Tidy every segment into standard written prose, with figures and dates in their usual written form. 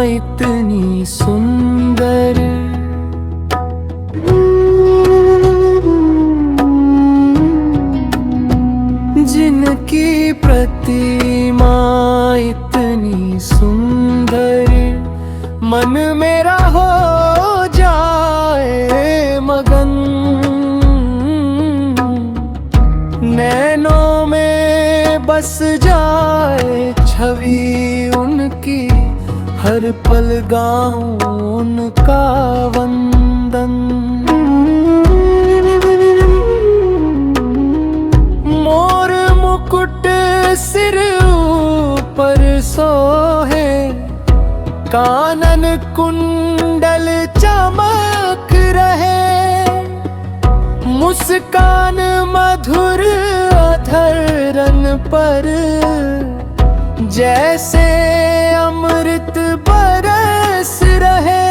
इतनी सुंदर, जिनकी प्रतिमा इतनी सुंदर, मन मेरा हो जाए मगन। नैनों में बस जाए छवि उनकी, हर पल गाऊं उनका वंदन। मोर मुकुट सिर ऊपर सोहे, कानन कुंडल चमक रहे, मुस्कान मधुर अधरन पर, जैसे अमृत बरस रहे।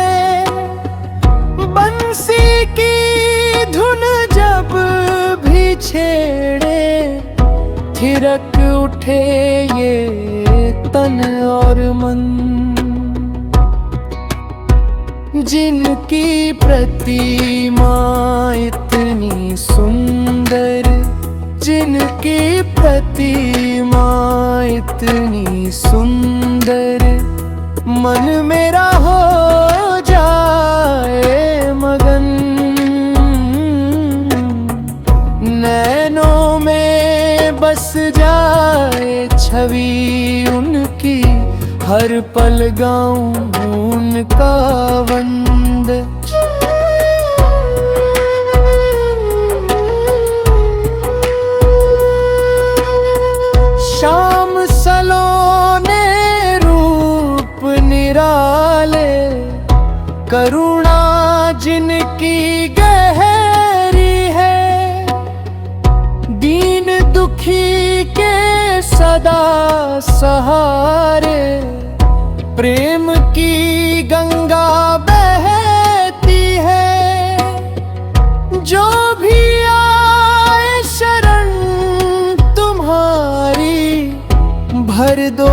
बंसी की धुन जब भी छेड़े, थिरक उठे ये तन और मन। जिनकी प्रतिमा इतनी सुंदर, जिनकी प्रतिमा इतनी सुंदर, मन मेरा हो जाए मगन। नैनों में बस जाए छवि उनकी, हर पल गाऊं उनका वंद। शाम सलोने रूप निराले, करुणा जिनकी गहरी है, दीन दुखी के सदा सहारे। प्रेम की गंगा बहती है, जो भी आए शरण तुम्हारी, भर दो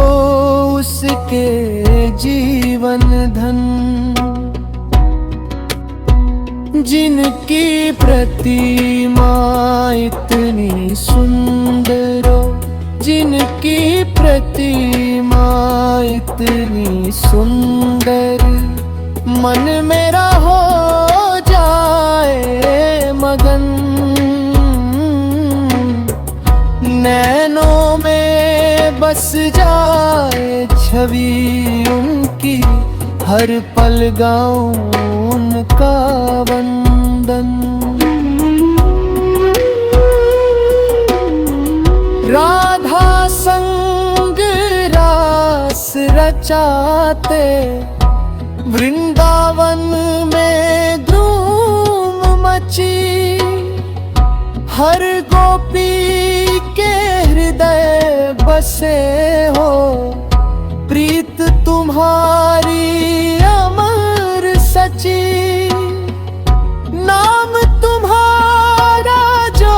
उसके जीवन धन। जिनकी प्रतिमा इतनी सुंदर, जिनकी प्रतिमा इतनी सुंदर, मन मेरा हो जाए मगन। नैनों में बस जाए छवि उनकी, हर पल गाऊं उनका वंदन। राधा संग रास रचाते, वृंदावन में धूम मची। हर गोपी के हृदय बसे हो, प्रीत तुम्हारी अमर सची। नाम तुम्हारा जो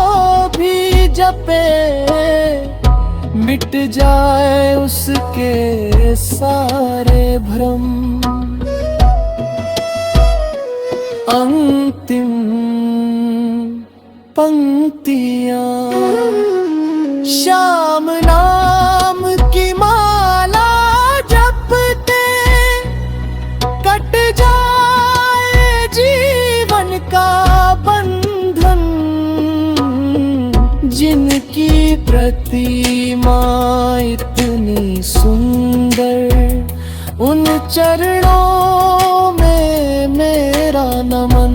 भी जपे, मिट जाए उसके सारे भ्रम। अंतिम पंक्तियां श्याम नाम की माला जपते, कट जाए जीवन का बंधन। जिनकी प्रतिमा इतनी सुंदर, उन चरणों में मेरा नमन।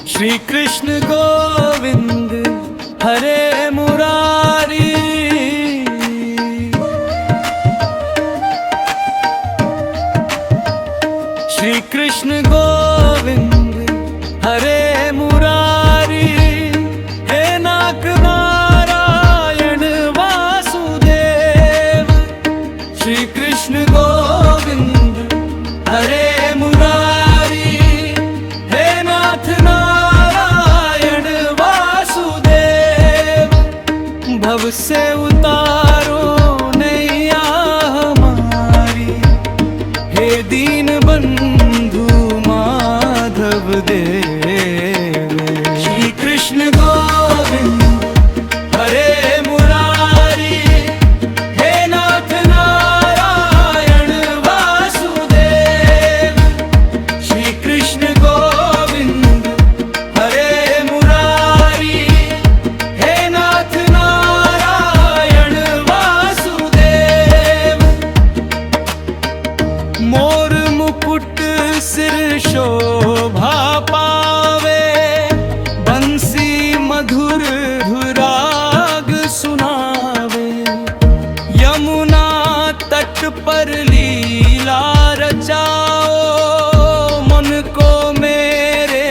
श्री कृष्ण गोविंद हरे मुरारी, श्री कृष्ण गोविंद हरे मुरारी। हे नाक नारायण वासुदेव, श्री कृष्ण दीन बंधु माधव देव। श्री कृष्ण गोविंद हरे मुरारी, हे नाथ नारायण वासुदेव। श्री कृष्ण गोविंद हरे मुरारी, हे नाथ नारायण वासुदेव। मोर मुकुट सिर शोभा पावे, बंसी मधुर धुराग सुनावे। यमुना तट पर लीला रचाओ, मन को मेरे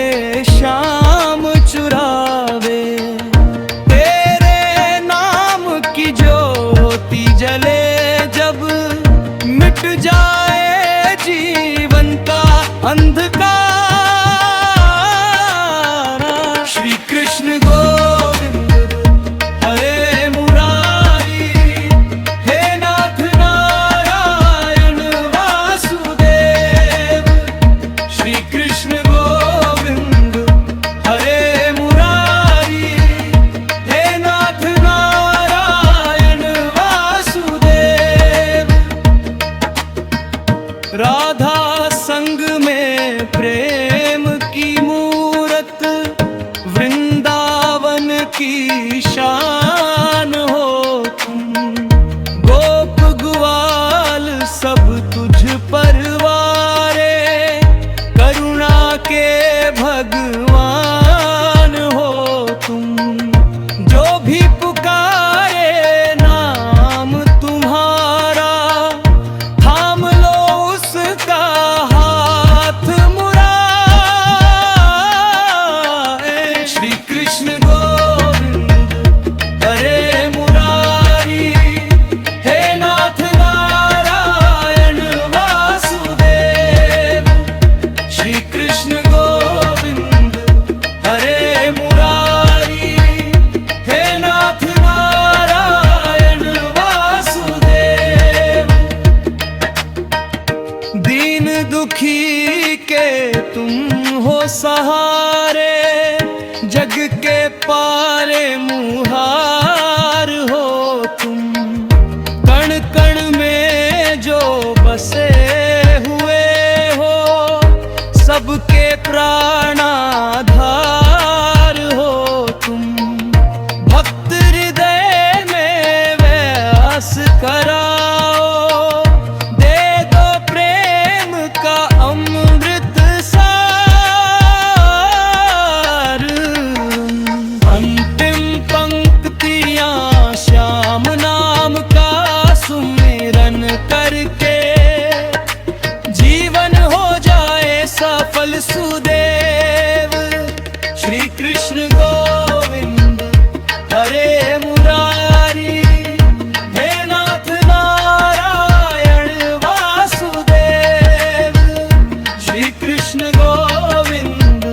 श्याम चुरावे। तेरे नाम की ज्योति जले जब, मिट जाए जीवन का अंधकार। श्री कृष्ण गोविंद हरे मुरारी, हे नाथ नारायण वासुदेव। श्री कृष्ण गोविंद हरे मुरारी, हे नाथ नारायण वासुदेव। राधा संग में प्रेम की मूरत, वृंदावन की शान हो तुम। गोप ग्वाल सब तुझ परवारे, करुणा के भगवान हो तुम। जो भी पुकारे नाम तुम्हारा, थाम लो उसका हाथ मुराए। श्री कृष्ण गोविंद हरे मुरारी, हे नाथ नारायण वासुदेव। श्री कृष्ण गोविंद हरे मुरारी, हे नाथ नारायण वासुदेव। दीन दुखी के तुम हो सहारे, जग के पारे मुहार हो तुम। कण कण में जो बसे हुए हो, सबके प्राणाधार हो तुम। भक्त हृदय में व्यास कराओ, दे दो प्रेम का अमृत सार। अंतिम पंक्तियां श्याम नाम का सुमिरन करके, जीवन हो जाए सफल सुदेव। श्री कृष्ण गोविंद हरे मुरारी, हे नाथ नारायण वासुदेव। श्री कृष्ण गोविंद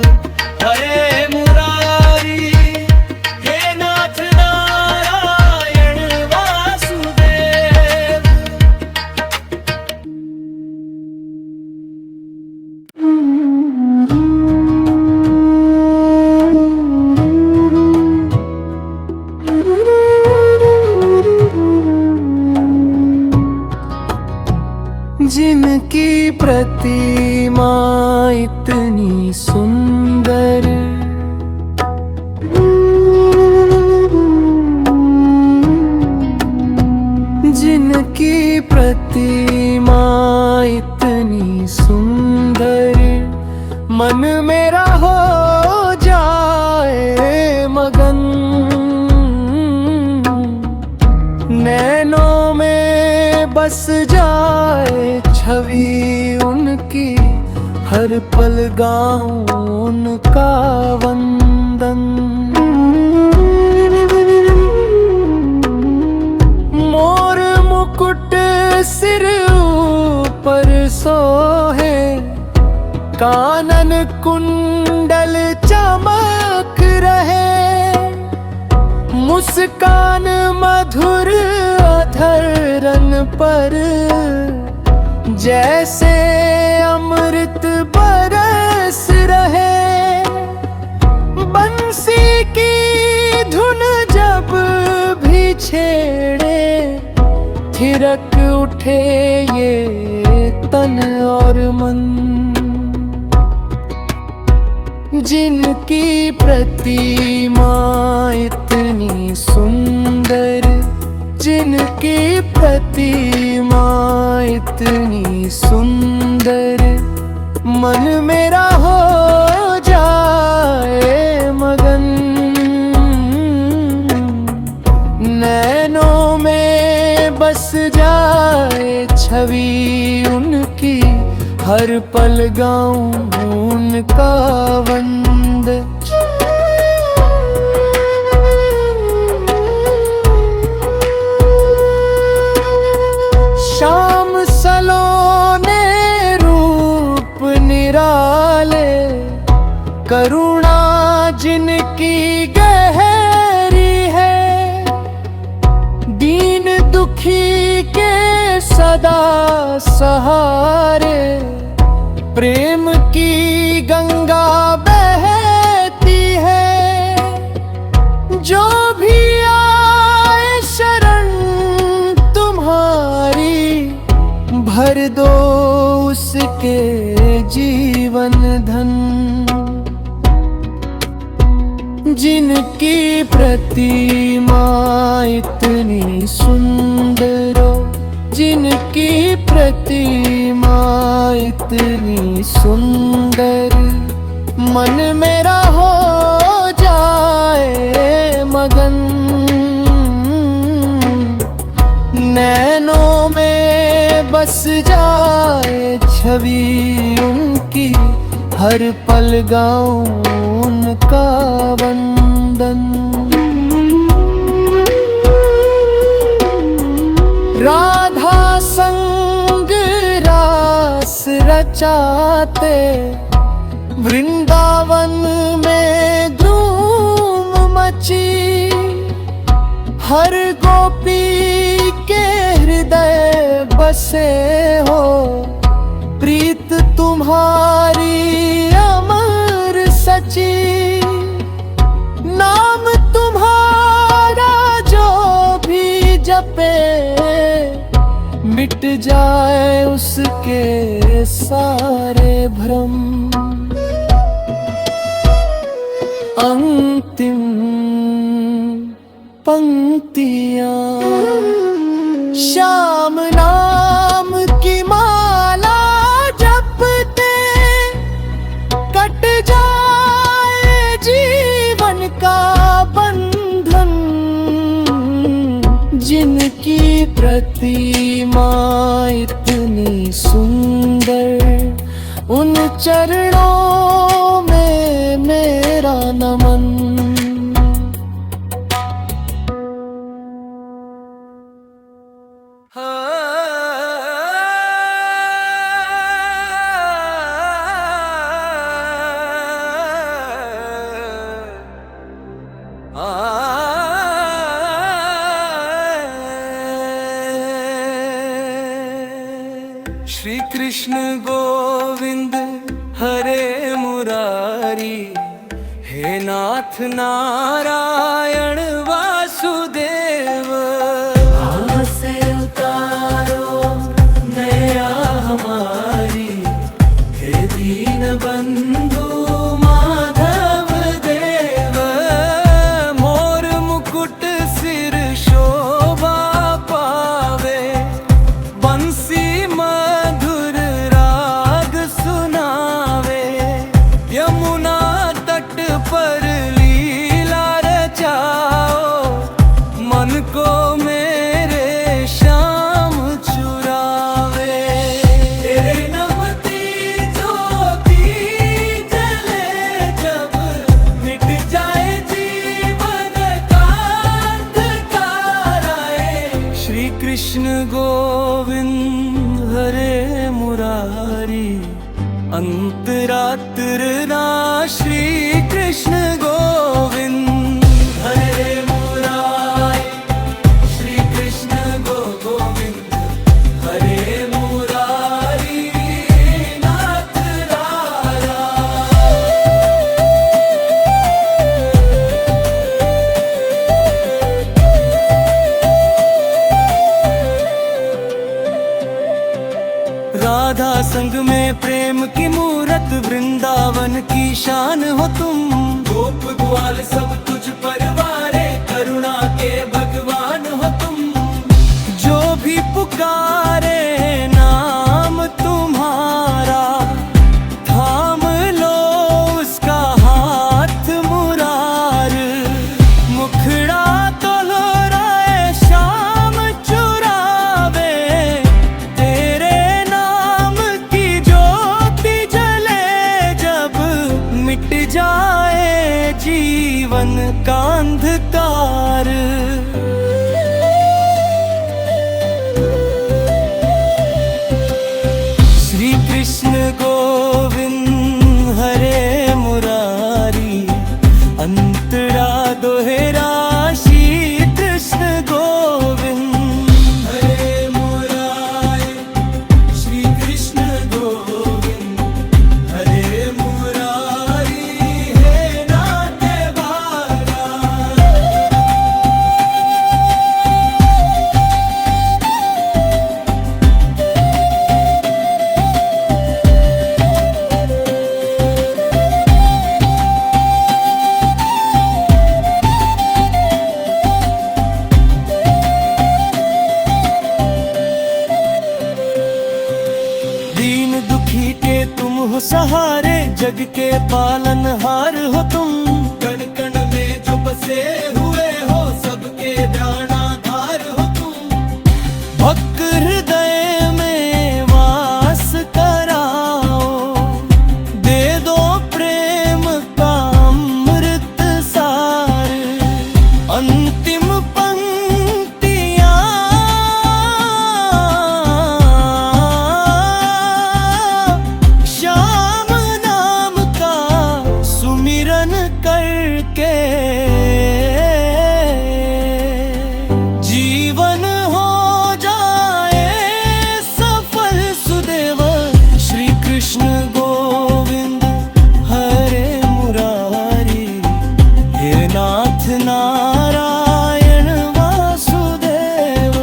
हरे मुरारी, हे नाथ नारायण वासुदेव। जिनकी प्रतिमा इतनी सुंदर, जिनकी प्रतिमा इतनी सुंदर, मन मेरा हो जाए मगन। नैनों में बस जाए छवि उनकी, हर पल गाऊं उनका वंदन। मोर मुकुट सिर ऊपर सोहे, कानन कुंडल चमक रहे। मुस्कान मधुर अधरन पर, जैसे अमृत बरस रहे। बंसी की धुन जब भी छेड़े, थिरक उठे ये तन और मन। जिनकी प्रतिमा इतनी सुंदर, जिनकी प्रतिमा इतनी सुंदर, मन मेरा हो जाए मगन। नैनों में बस जाए छवि उनकी, हर पल गाऊं उनका वंद। शाम सलोने रूप निराले, करुणा जिनकी गहरी है। दीन दुखी के सदा सहारे, प्रेम की गंगा बहती है। जो भी आए शरण तुम्हारी, भर दो उसके जीवन धन। जिनकी प्रतिमा इतनी सुंदर, जिनकी प्रतिमा इतनी सुंदर, मन मेरा हो जाए मगन। नैनों में बस जाए छवि उनकी, हर पल गाऊं उनका वंदन। राधा संग रास रचाते, वृंदावन में धूम मची। हर गोपी के हृदय बसे हो, प्रीत तुम्हारी अमर सची। नाम तुम्हारा जो भी जपे, मिट जाए उसके सारे भ्रम। अंतिम पंक्तियां श्याम नाम की माला जपते, कट जाए जीवन का बंधन। जिनकी प्रतिमा इतनी सुंदर, उन चरणों में मेरा नमन। श्री कृष्ण गोविंद हरे मुरारी, हे नाथ नारायण वासुदेव। से उतारो नया हमारी, हे दीन बंधु माधव देव। मोर मुकुट सिर शोभा पावे, बंसी मधुर राग सुनावे। यमुना तट पर लीला रचाओ, मन को मेरे श्याम चुरावे। तेरे नमती ज्योति जले जब, मिट जाए जीवन का अंधकार आए। श्री कृष्ण गोविंद हरे मुरारी, अंतरात्र ना श्री कृष्ण गोविंद हरे मुरारी। श्री कृष्ण गोविंद हरे मुरारी। राधा संग में प्रेम की मूरत, वृंदावन की शान हो तुम। गोप ग्वाल सब तुझ परवारे, करुणा के भगवान हो तुम। जो भी पुकारे नाम तुम्हारा, थाम लो उसका हाथ मुरार। मुखड़ा तो लोराए शाम चुरावे, तेरे नाम की ज्योति जले जब मिट जाए जीवन का अंधकार। श्री कृष्ण गोविंद हरे मुरारी, अंतरा दोहरा श्री कृष्ण गोविंद हरे मुरारी। श्री कृष्ण गोविंद हरे मुरारी, हे नाथ बारा। दीन दुखी के तुम हो सहारे, जग के पालनहार हो तुम। कण कण में जो बसे हुए हो, सबके प्राणाधार हो तुम। भक्त हृदय में वास कराओ, दे दो प्रेम का अमृत सार। अंतिम करके जीवन हो जाए सफल सुदेव। श्री कृष्ण गोविंद हरे मुरारी, हे नाथ नारायण वासुदेव।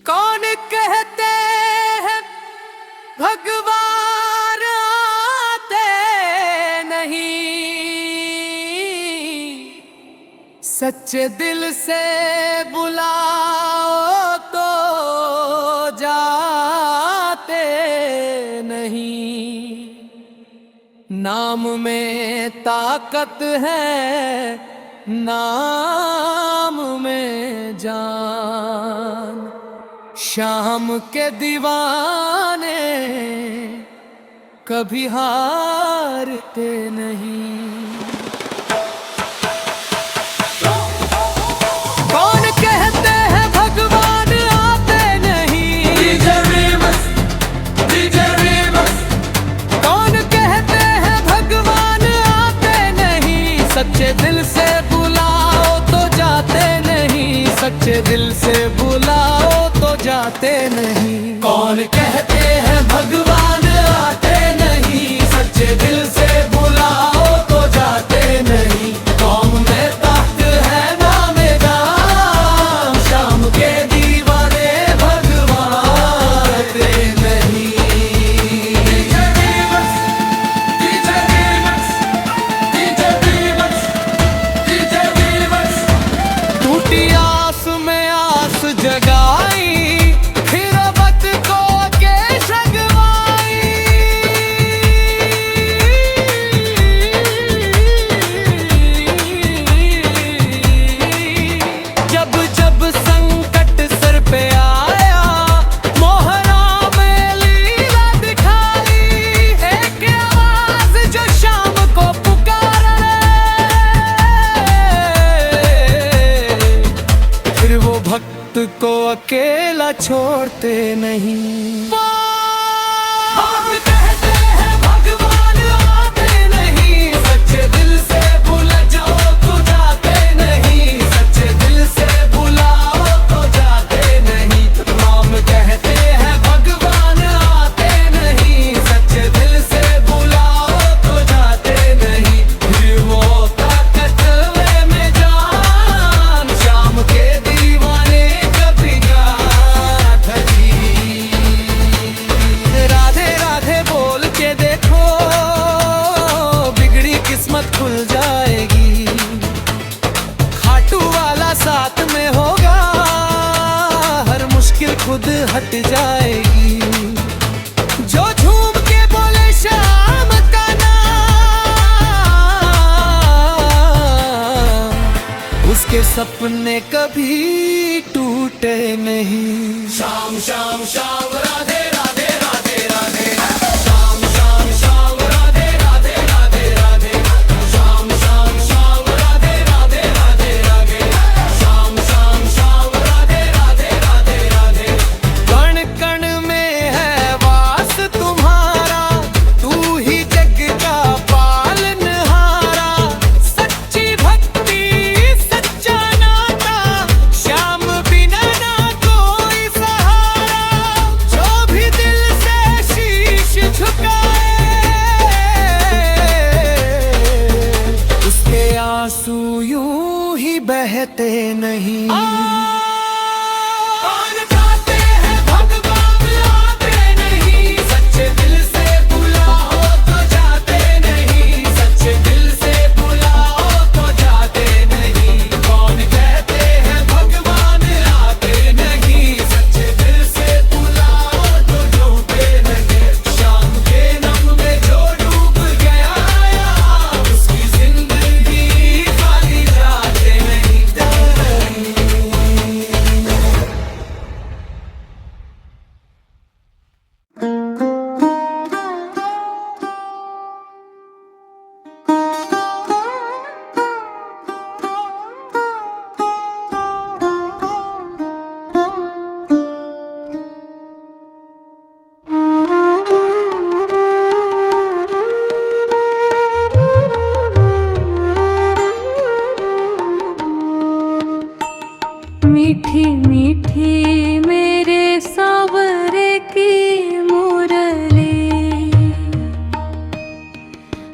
कौन कहते हैं भगवान आते नहीं, सच्चे दिल से बुलाओ तो जाते नहीं। नाम में ताकत है, नाम में जान। शाम के दीवाने कभी हारते नहीं। कौन कहते हैं भगवान आते नहीं, कौन कहते हैं भगवान आते नहीं। सच्चे दिल से बुलाओ तो जाते नहीं, सच्चे दिल से बुलाओ तो जाते नहीं। कौन कहते हैं भगवान आते नहीं, सच्चे दिल से बुलाओ तो जाते नहीं। कौम में ताकत है नाम जाम, शाम के दीवाने भगवान आते नहीं। टूटी आस में आस जगाई, फिर बत को के सगवाई। जब जब संकट सर पे आया, मोहरा में लीला दिखाई। एक आवाज जो शाम को पुकारा, फिर वो भक्त को अकेला छोड़ते नहीं। कहते हैं भगवान आते नहीं, सच्चे दिल से बुला जाओ तो जाते नहीं, सच्चे दिल से बुलाओ तो जाते नहीं। राम कहते हैं भगवान आते नहीं, मिट जाएगी। जो झूम के बोले शाम का नाम, उसके सपने कभी टूटे नहीं। शाम शाम शाम राधे राधे राधे राधे, शाम शाम शाम राधे राधे राधे राधे, शाम शाम शाम राधे राधे राधे राधे, शाम शाम शाम राधे राधे राधे राधे। कण कण में है वास तुम्हारा, तू ही जग का पालनहारा। सच्ची भक्ति सच्चा नाता, श्याम बिना ना कोई सहारा। जो भी दिल से शीश झुकाए, उसके आंसू यूं ही बहते नहीं। कौन जाते हैं भगवान आते नहीं, सच्चे दिल से बुलाओ तो जाते नहीं, सच्चे दिल से बुलाओ तो जाते नहीं। कौन कहते हैं भगवान आते नहीं, सच्चे दिल से बुलाओ तो डूबे नहीं। शाम के नम में जो डूब गया उसकी जिंदगी खाली जाते नहीं। मीठी मीठी मेरे सावरे की मुरली,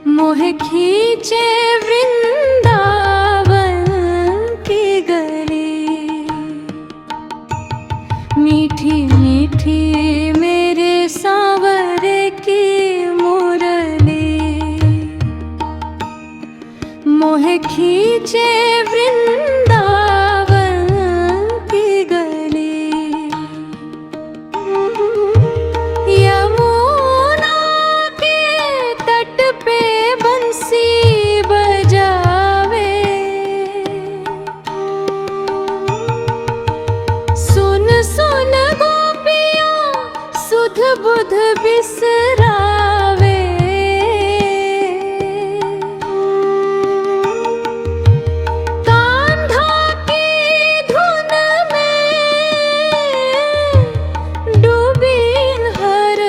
मोहे खींचे वृंदावन की गली। मीठी मीठी मेरे सावरे की मुरली, मोहे खींचे वृंदावन की गली। यमुना के तट पे बंसी बजावे, सुन सुन गोपियाँ सुध बुध बिसरावे। कान्हा की धुन में डूबी हर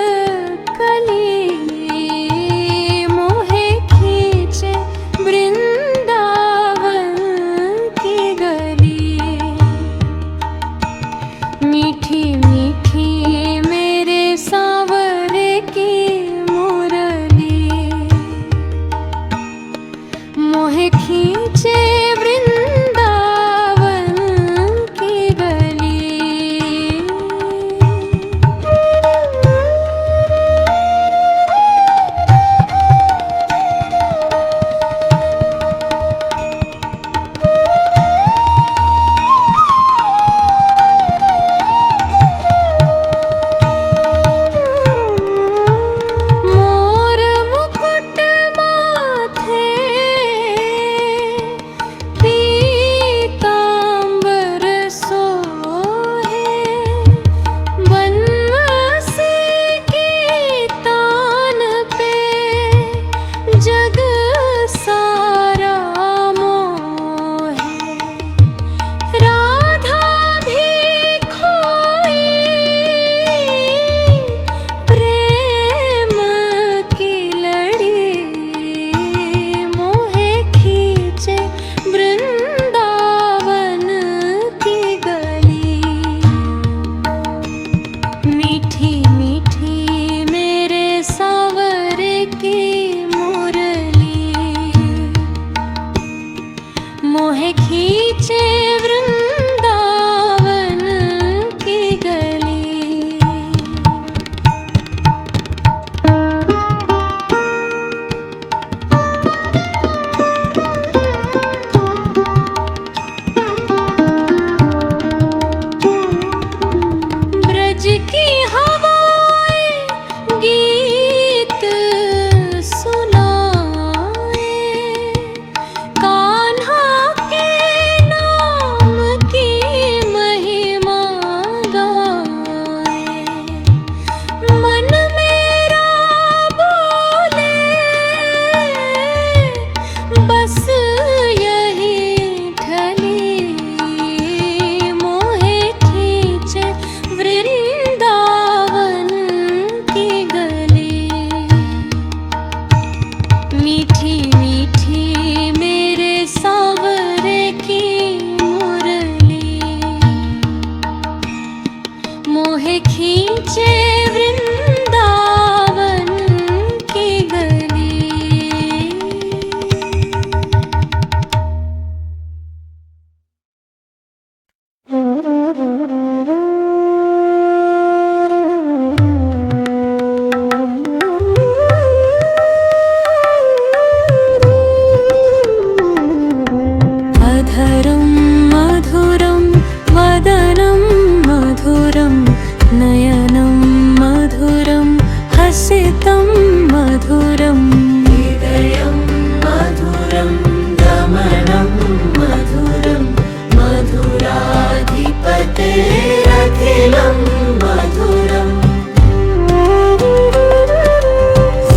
कली, मोहे खींचे वृंदावन की गली। मीठी मीठी मेरे सावरे की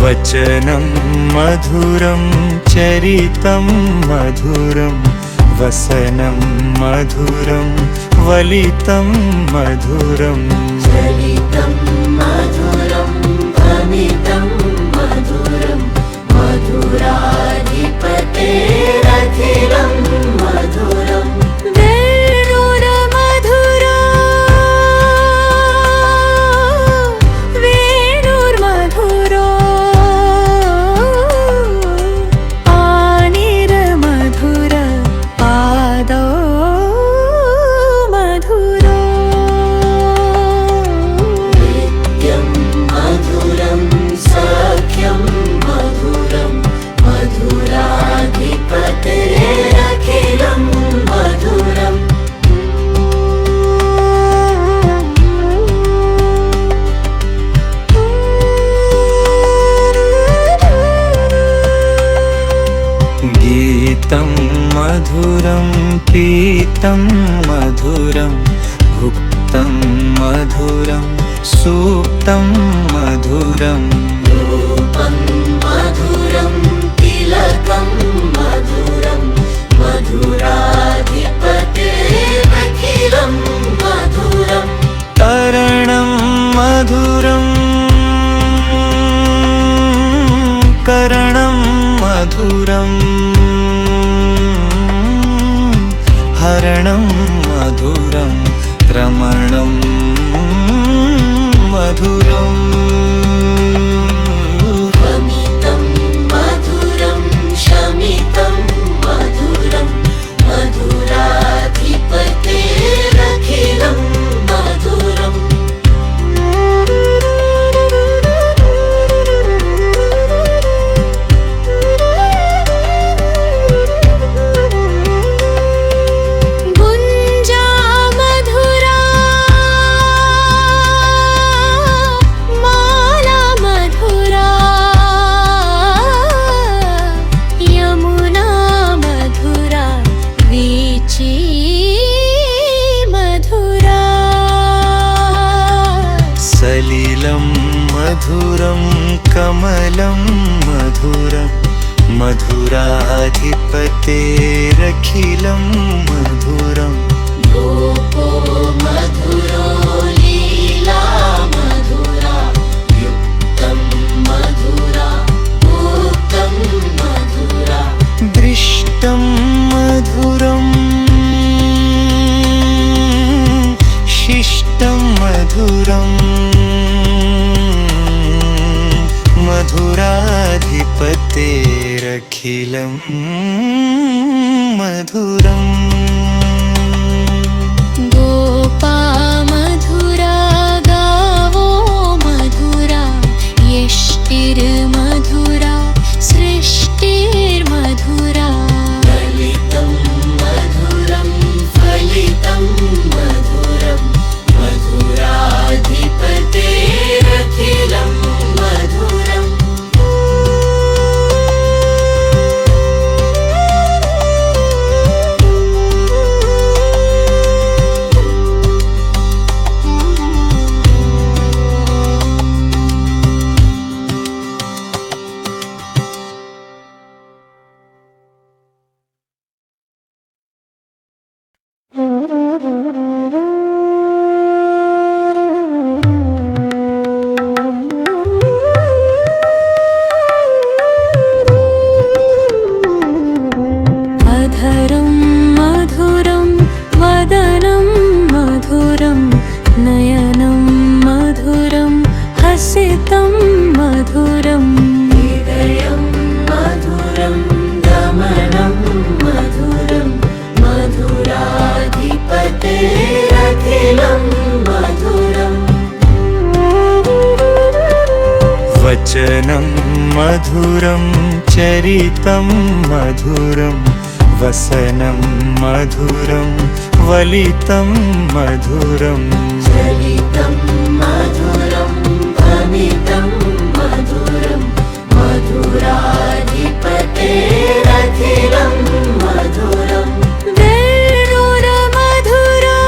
वचनं मधुरं चरितं मधुरं वसनं मधुरं वलितं मधुरं चलितं मधुरं भमितं मधुरं मधुराधिपतेरखिलं मधुरम् वेणुर्मधुरा वेणुर्मधुरो पाणिर्मधुर पादौ मधुरो नित्यं मधुरं सख्यं मधुरं मधुराधिपतेरखिलं मधुरम् गीतं मधुरं पीतं मधुरं भुक्तं मधुरं सूक्तं मधुरं रूपं मधुरं तिलकं मधुरं मधुराधिपतेरखिलं मधुरम् तरणं मधुरं करणं मधुरं हरणं मधुरं क्रमणं मधुरम् भमितं मधुरं शमितं मधुरं मधुराधिपतेरखिलं मधुरम् गुञ्जा मधुरा माला मधुरा यमुना मधुरा वीची मधुरा सलिलं मधुरं कमलं मधुरं मधुराधिपतेरखिलं मधुरम् गोपो मधुरो लीला मधुरा युक्तं मधुरा भुक्तं मधुरा दृष्टं मधुरं शिष्टं मधुरं मधुराधिपतेरखिलं मधुरम् गोपा मधुरा गावो मधुरा यष्टिर्मधुरा सृष्टिर्मधुरा ललितं मधुरं फलितं मधुरं मधुराधिपतेरखिलं मधुरम् अधरं मधुरं वदनं मधुरं नयनं मधुरं हसितं मधुरम् हृदयं मधुरं दमनं मधुरं मधुराधिपतेरखिलं मधुरम् वचनं मधुरं चरितं मधुरं वसनं मधुरं वलितं मधुरं चलितं मधुरं भमितं मधुरं मधुराधिपतेरखिलं मधुरम् वेणुर्मधुरा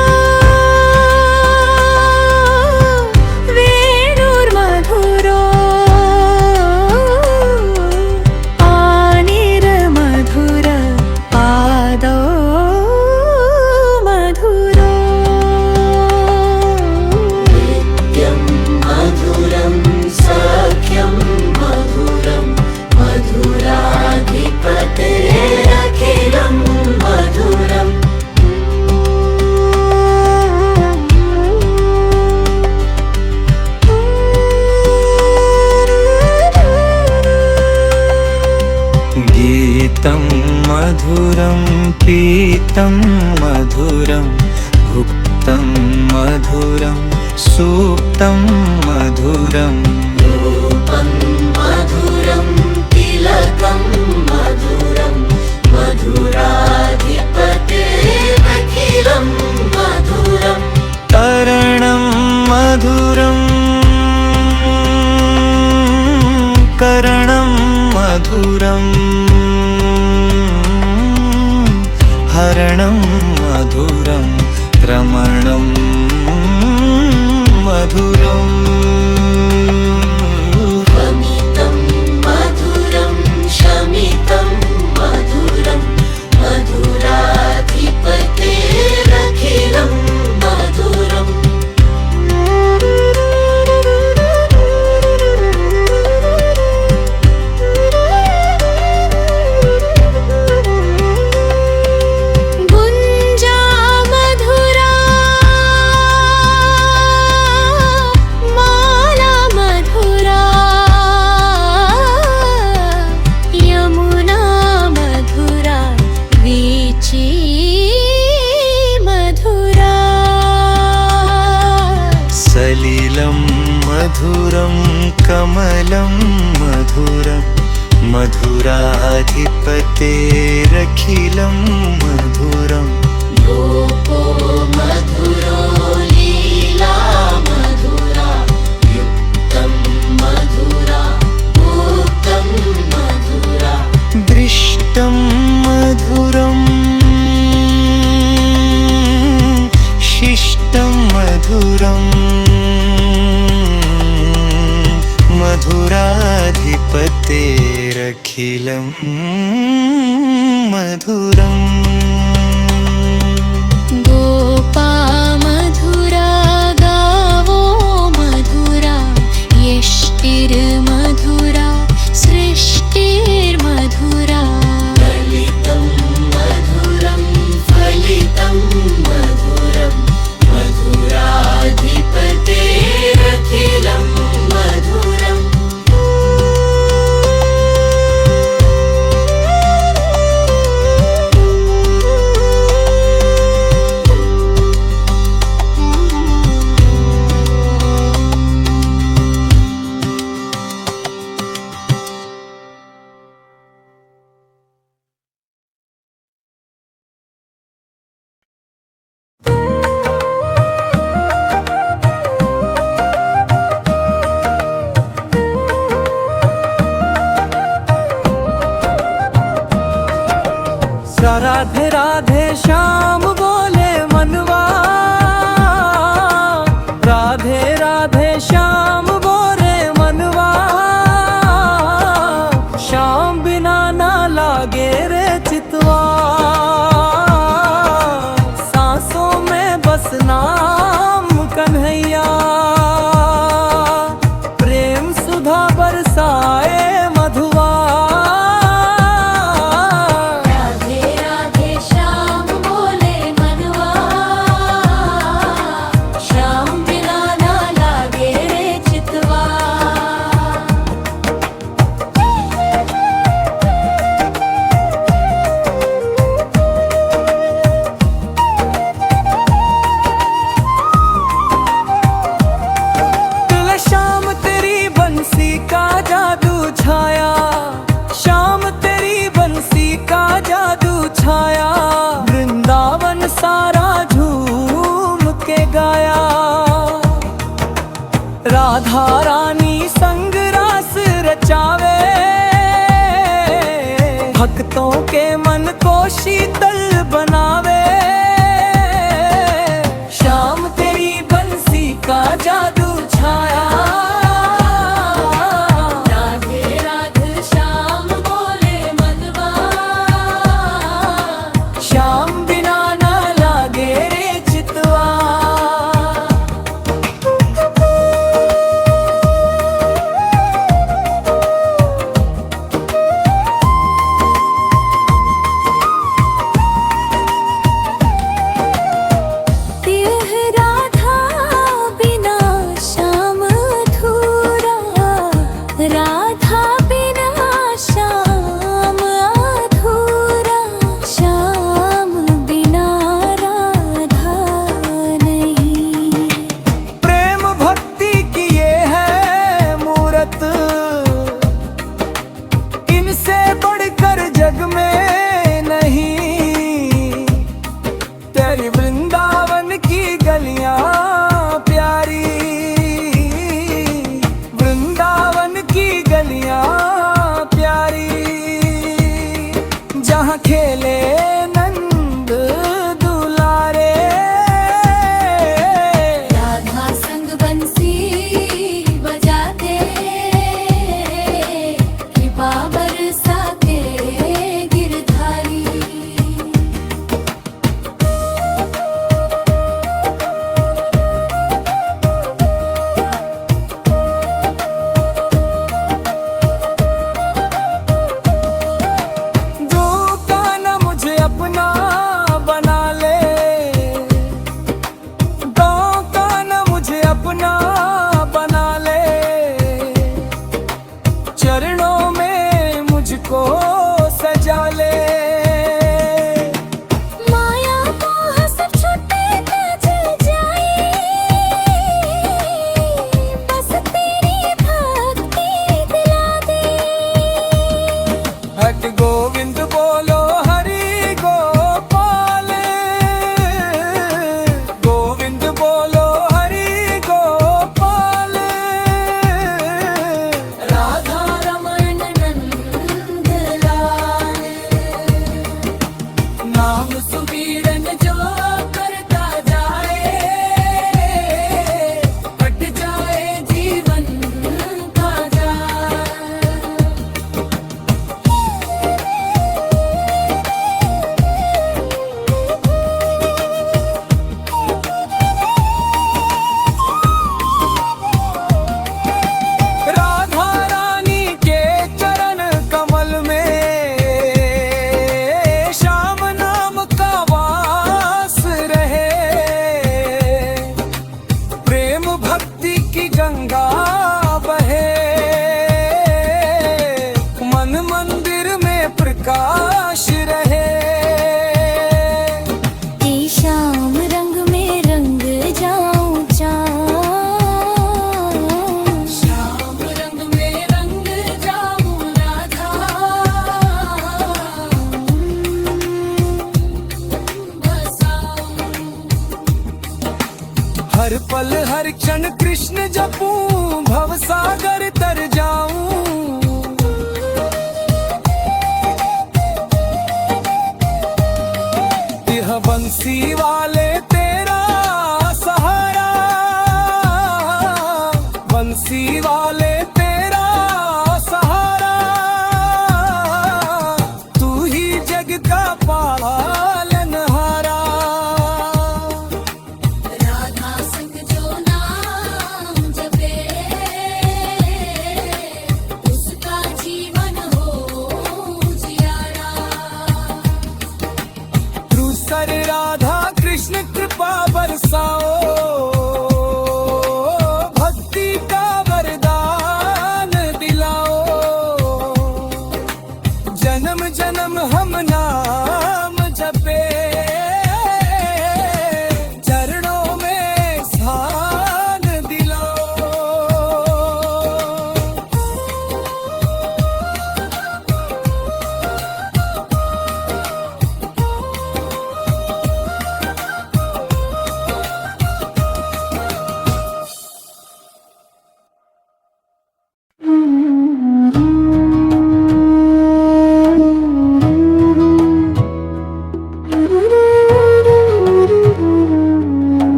वेणुर्मधुरो मधुरं पीतं मधुरं भुक्तं मधुरं सूक्तं मधुरम् रूपं मधुरं तिलकं मधुरं मधुराधिपतेरखिलं मधुरम् करणं मधुरं करणं मधुरं हरणं मधुरं रमणं मधुरम् वमितं मधुरं शमितं मधुरं मधुराधिपतेरखिलं मधुरम् गुञ्जा मधुरा माला मधुरा यमुना मधुरा वीची मधुरा सलिलं मधुरं कमलं मधुरं मधुराधिपतेरखिलं मधुरम् गोपो मधुरो लीला मधुरा युक्तं मधुरा भुक्तं मधुरा दृष्टं मधुरं शिष्टं मधुरं मधुराधिपतेरखिलं मधुरम् गोपा मधुरा गावो मधुरा यष्टिर्मधुरा सृष्टिर्मधुरा ललितं मधुरं फलितं मधुरं मधुराधिपतेरखिलं मधुरम् राधे राधे श्याम बोले मनवा, राधे राधे श्याम बोले मनवा, श्याम बिना ना लागे रे चितवा, सांसों में बस नाम कन्हैया, प्रेम सुधा बरसाए मधुआ। राधे राधे श्याम बोले मनवा, श्याम बिना ना लागे रे चितवा। दिल शाम तेरी बंसी का जादू छाया, शाम तेरी बंसी का जादू छाया, वृंदावन सारा झूम के गाया, राधा रानी संग रास रचावे, भक्तों के मन को शीतल बनावे, श्याम तेरी बंसी का जादू छाया। राधे राधे श्याम बोले मनवा, श्याम बिना ना लागे रे चितवा। खेले नंद दुलारे। राधा संग बंसी बजाते, कृपा बरसाते गिरधारी। चरणों में मुझको सजा ले। माया मोह सब छूटे चल जाए, बस तेरी भक्ति दिला दे। हट गोविंद बोलो हरि गोपाल, गोविंद बोलो हरि गोपाल। राधा रमण नंद लाल, नाम सुमीरन जो करता जाए, कट जाए जीवन का जाल। राधा रानी के चरण कमल में श्याम नाम का वास रहे। प्रेम भक्ति की गंगा बहे, मन मंदिर में प्रकाश रहे। कि श्याम रंग में रंग जाऊं चाँद, श्याम रंग में रंग जाऊं राधा, हर पल हर क्षण कृष्ण जपूं, भव सागर तर जाऊं। यह बंसी वाले तेरा सहारा, बंसी वाले तेरा सहारा। तू ही जग का पालनहारा। राधा संग जो नाम जपे, उसका जीवन हो जियारा। सर राधा कृष्ण कृपा बरसाओ, भक्ति का वरदान दिलाओ। जन्म जन्म हम नाम जपे, चरणों में स्थान दिलाओ।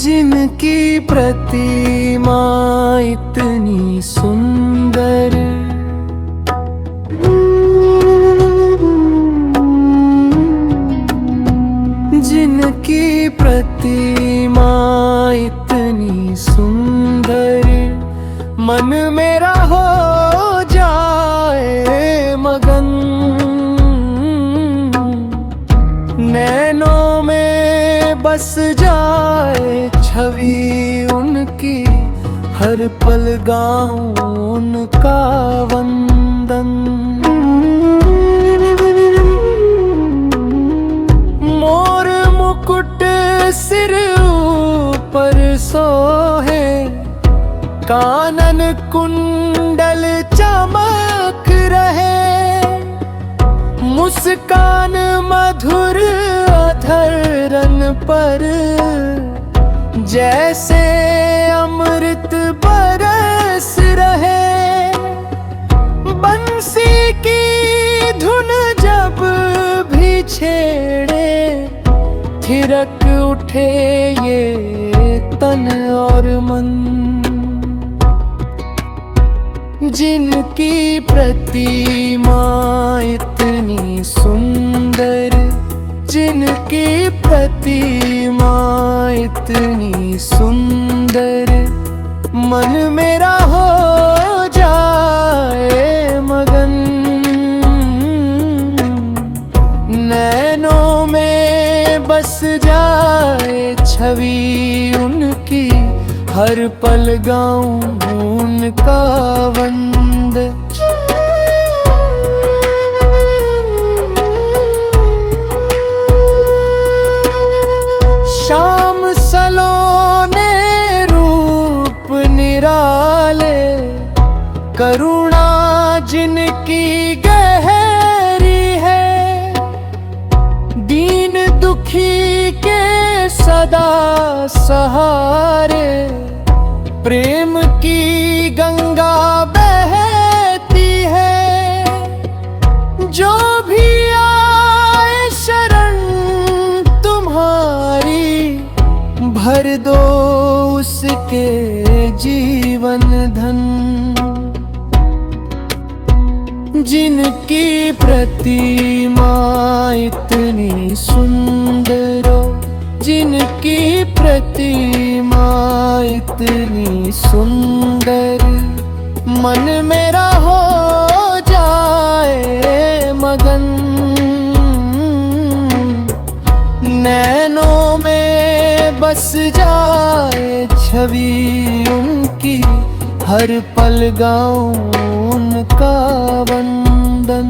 जिनकी प्रतिमा इतनी सुंदर, जिनकी प्रतिमा इतनी सुंदर, मन मेरा हो जाए मगन। नैनों में बस जाए छवि उनकी, हर पल गाऊं उनका वंदन। मोर मुकुट सिर ऊपर सोहे, कानन कुंडल चमक रहे। मुस्कान मधुर अधरन पर, जैसे अमृत बरस रहे। बंसी की थिरक उठे ये तन और मन, जिनकी प्रतिमा इतनी सुंदर, जिनकी प्रतिमा इतनी सुंदर, मन मेरा हो जाए मगन। नैनों में बस जाए छवि उनकी, हर पल गाऊं उनका वंद। शाम सलोने रूप निराले, करुणा जिनकी गहरी है, दीन दुखी के सदा सहारे, प्रेम की गंगा बहती है। जो भी आए शरण तुम्हारी, भर दो उसके जीवन धन। जिनकी प्रतिमा इतनी सुंदर, जिनकी प्रतिमा इतनी सुंदर, मन मेरा हो जाए मगन। नैनों में बस जाए छवि उनकी, हर पल गाऊं उनका वंदन।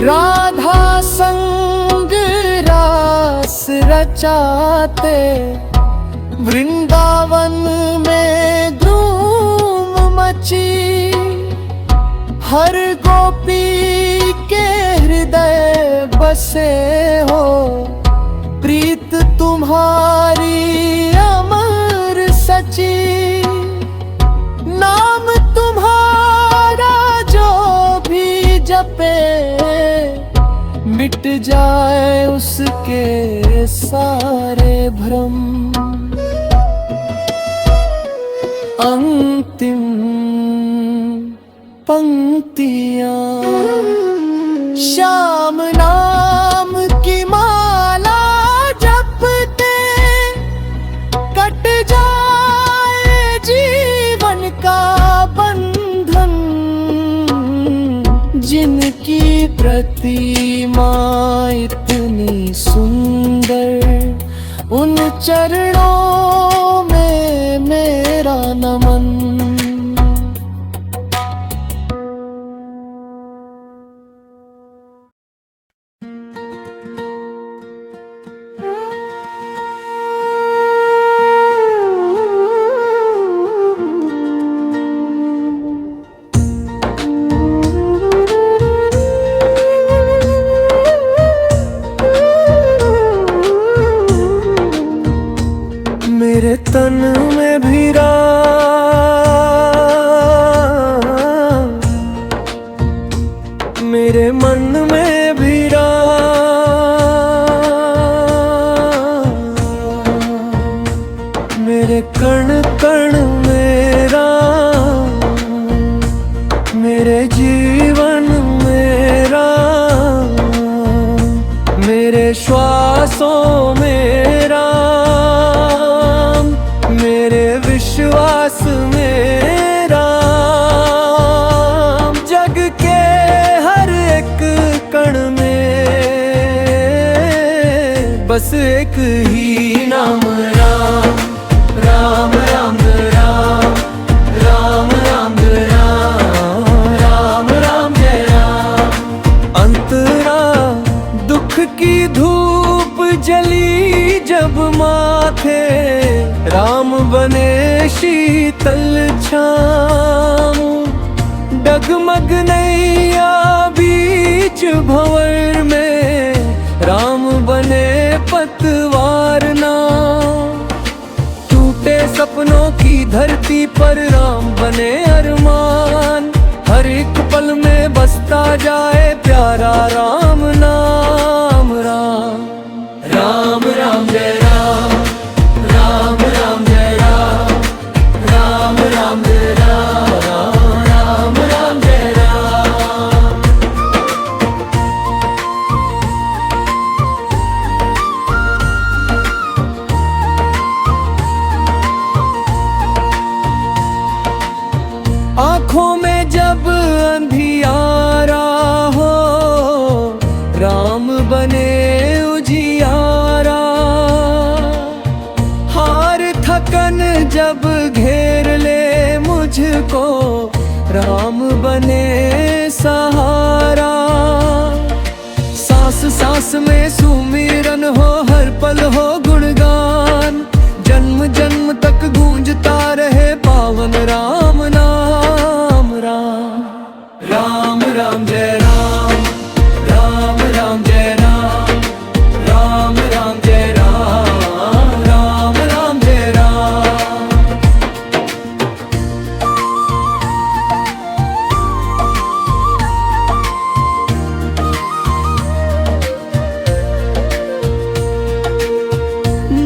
राधा संग रास रचाते, वृंदावन में धूम मची, हर गोपी के हृदय बसे हो, प्रीत तुम्हारी अमर सची। नाम तुम्हारा जो भी जपे, मिट जाए उसके सारे भ्रम। अंतिम पंक्तियां श्याम नाम की माला जपते, कट जाए जीवन का बंधन। जिनकी प्रतिमा इतनी सुंदर, उन चरणों में मेरा नमन। मेरे तन में भी राम, मेरे मन में भी राम, मेरे कण कण में राम, मेरे जीवन में राम, मेरे श्वासों में राम, मेरे विश्वास में राम। जग के हर एक कण में बस एक ही नाम राम। राम राम राम, राम राम राम, राम राम जय राम। अंतरा दुख की धूप जली जब माथे, राम बने शीतल छाँव। डगमग नैया बीच भंवर में, राम बने पतवार नाव। टूटे सपनों की धरती पर राम बने अरमान, हर एक पल में बसता जाए प्यारा राम नाम राम राम राम जय राम राम राम जय राम राम राम जय राम राम राम जय राम। आँखों में जब अंधियारा हो राम बने उजियारा, हार थकन जब घेर ले मुझको राम बने सहारा। सांस सांस में सुमिरन हो हर पल हो गुणगान, जन्म जन्म तक गूंजता रहे पावन राम नाम राम राम राम जय राम राम राम जय राम राम राम जय राम राम राम जय राम।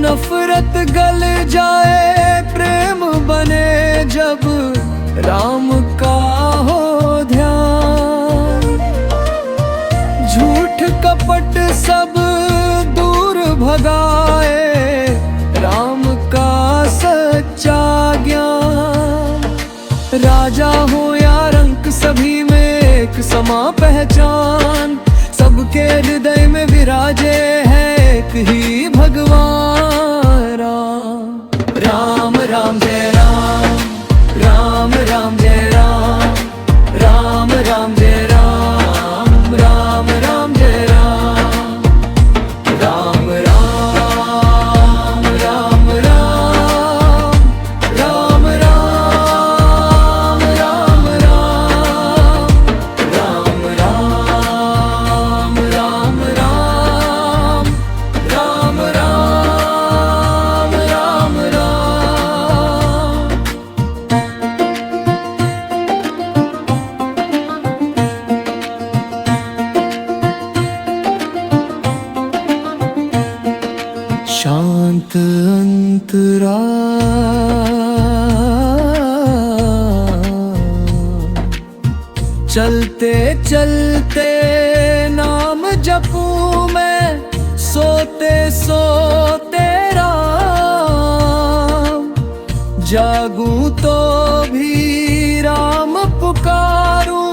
नफरत गल जाए प्रेम बने जब राम का हो ध्यान, झूठ कपट सब दूर भगाए राम का सच्चा ज्ञान। राजा हो या रंक सभी में एक समा पहचान, सबके हृदय में विराजे है एक ही भगवान राम राम राम जय राम राम राम जय राम राम राम जय राम राम राम जय राम राम राम राम राम राम राम राम राम राम राम राम राम राम राम राम राम। शांत अंतरा चलते चलते नाम जपूं मैं, सोते सोते राम, जागूं तो भी राम पुकारूं,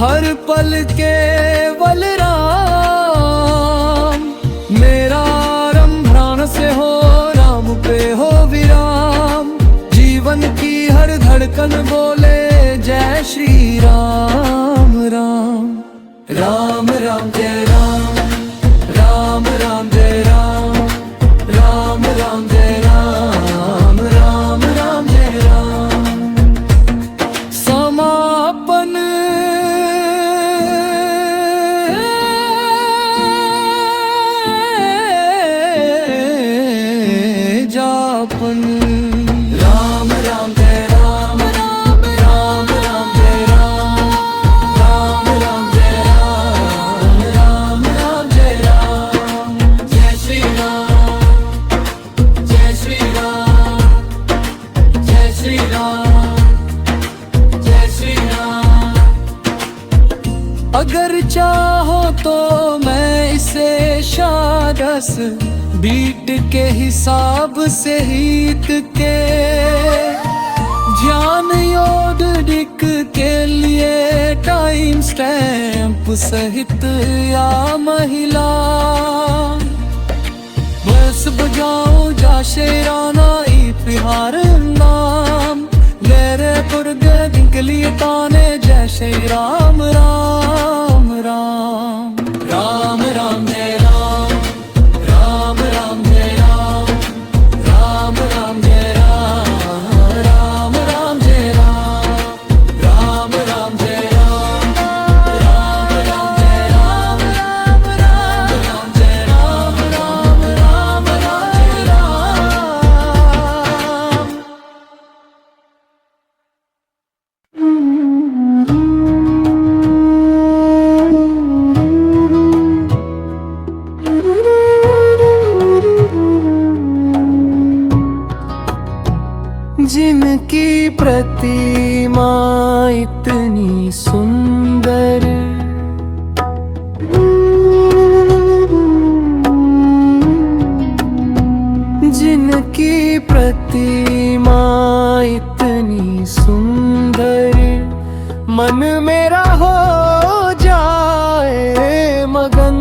हर पल केवल राम। मेरा आरंभ प्राण से हो राम पे हो विराम, जीवन की हर धड़कन बोले जय श्री राम राम राम राम जय राम राम राम जय राम राम राम जय राम राम राम जय राम। समापन जापन राम राम जय राम राम राम राम जय राम राम राम जय राम राम राम जय राम। जय श्री राम जय श्री राम जय श्री राम जय श्री राम। अगर चाहो तो मैं इसे शादस बीट के हिसाब से हित के, ध्यान योडिक के लिए टाइम स्टैम्प सहित या महिला, बस बजाओ जा शेराना इतिहार नाम, लेरे पुरग निकली ताने जय श्री राम राम राम राम राम जय राम राम राम जय राम राम राम जय राम राम राम जय राम राम राम जय राम राम राम जय राम राम राम जय राम राम राम जय राम। जिनकी प्रतिमा इतनी सुंदर, जिनकी प्रतिमा इतनी सुंदर, मन मेरा हो जाए मगन।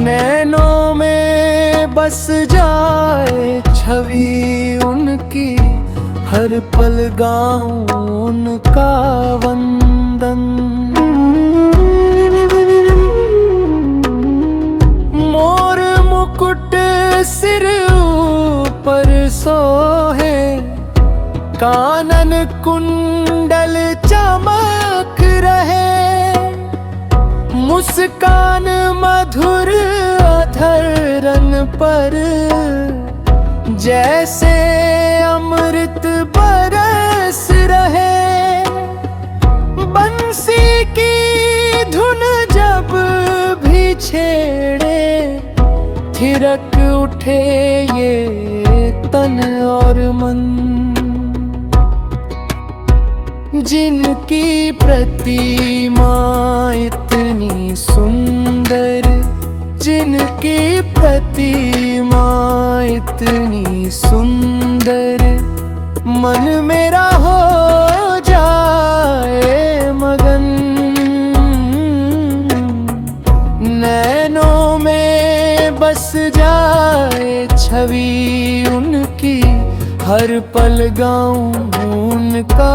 नैनों में बस जाए छवि उनकी, हर पल गाऊं उनका वंदन। मोर मुकुट सिर ऊपर सोहे, कानन कुंडल चमक रहे, मुस्कान मधुर अधरन पर, जैसे अमृत बरस रहे। बंसी की धुन जब भी छेड़े, थिरक उठे ये तन और मन। जिनकी प्रतिमा इतनी सुंदर, जिनकी प्रतिमा इतनी सुंदर, मन मेरा हो जाए मगन। नैनों में बस जाए छवि उनकी, हर पल गाऊं उनका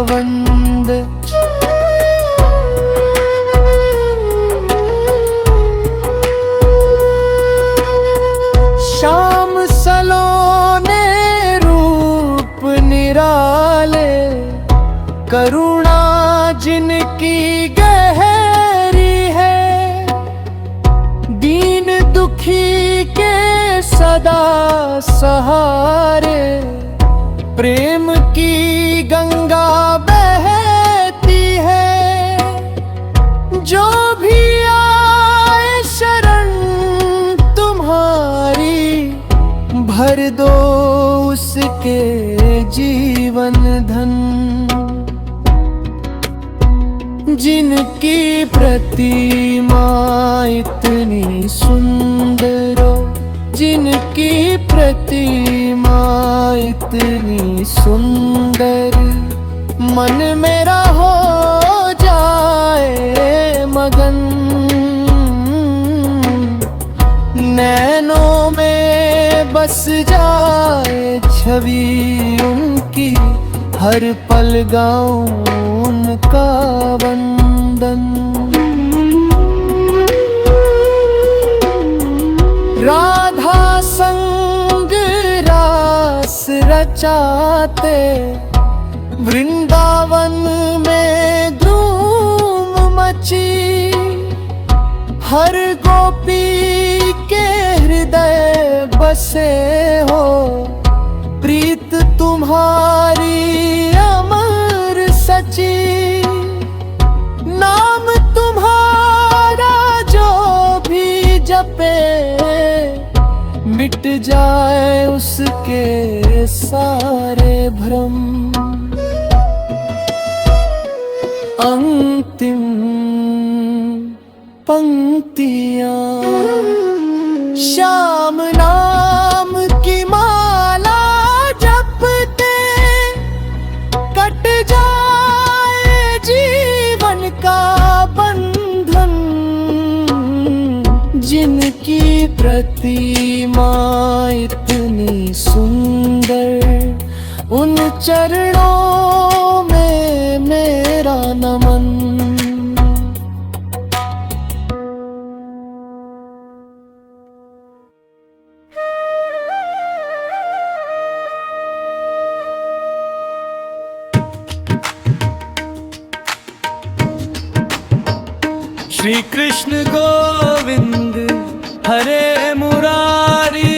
वंद। श्याम सलोने रूप निराले, करुणा जिनकी गहरी है, दीन दुखी के सदा सहारे। प्रेम की गंगा बहती है, जो भी आए शरण तुम्हारी, भर दो उसके जीवन धन। जिनकी प्रतिमा इतनी सुंदर, जिनकी प्रतिमा इतनी सुंदर, मन मेरा हो जाए मगन। नैनों में बस जाए छवि उनकी, हर पल गाऊं उनका वंदन। राधा संग रास रचाते, वृंदावन में धूम मची। हर गोपी के हृदय बसे हो, प्रीत तुम्हारी अमर सची। नाम तुम्हारा जो भी जपे, मिट जाए उसके सारे भ्रम। अंतिम पंक्तियां श्याम नाम की माला जपते, कट जाए जीवन का बंधन। जिनकी प्रतिमा इतनी सुंदर, उन चरणों में मेरा नमन। श्री कृष्ण गोविंद हरे मुरारी,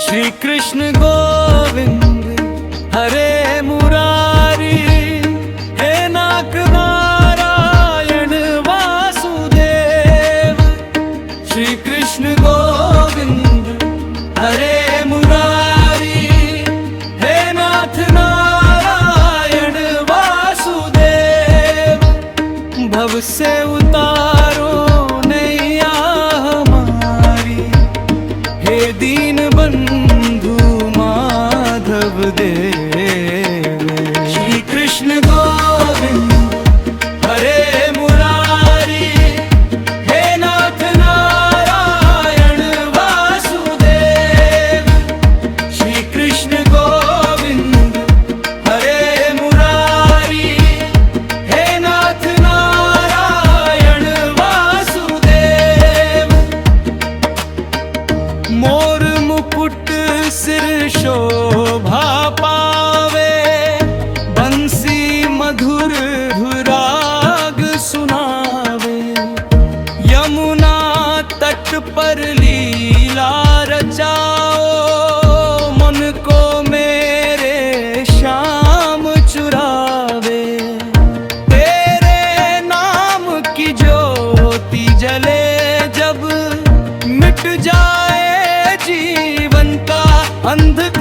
श्री कृष्ण गोविंद हरे मुरारी। हे नाथ नारायण वासुदेव, भव से उतारो नैया हमारी, हे दीन बंधु माधव देव। श्री कृष्ण गोविंद हरे मुरारी, हे नाथ नारायण वासुदेव। श्री कृष्ण गोविंद हरे मुरारी, हे नाथ नारायण वासुदेव। मोर मुकुट सिर शोभा पावे, बंसी मधुर धुराग सुनावे। यमुना तट पर लीला रचाओ, मन को मेरे श्याम चुरावे। तेरे नाम की ज्योति जले जब, मिट जाए जीवन का अंधकार।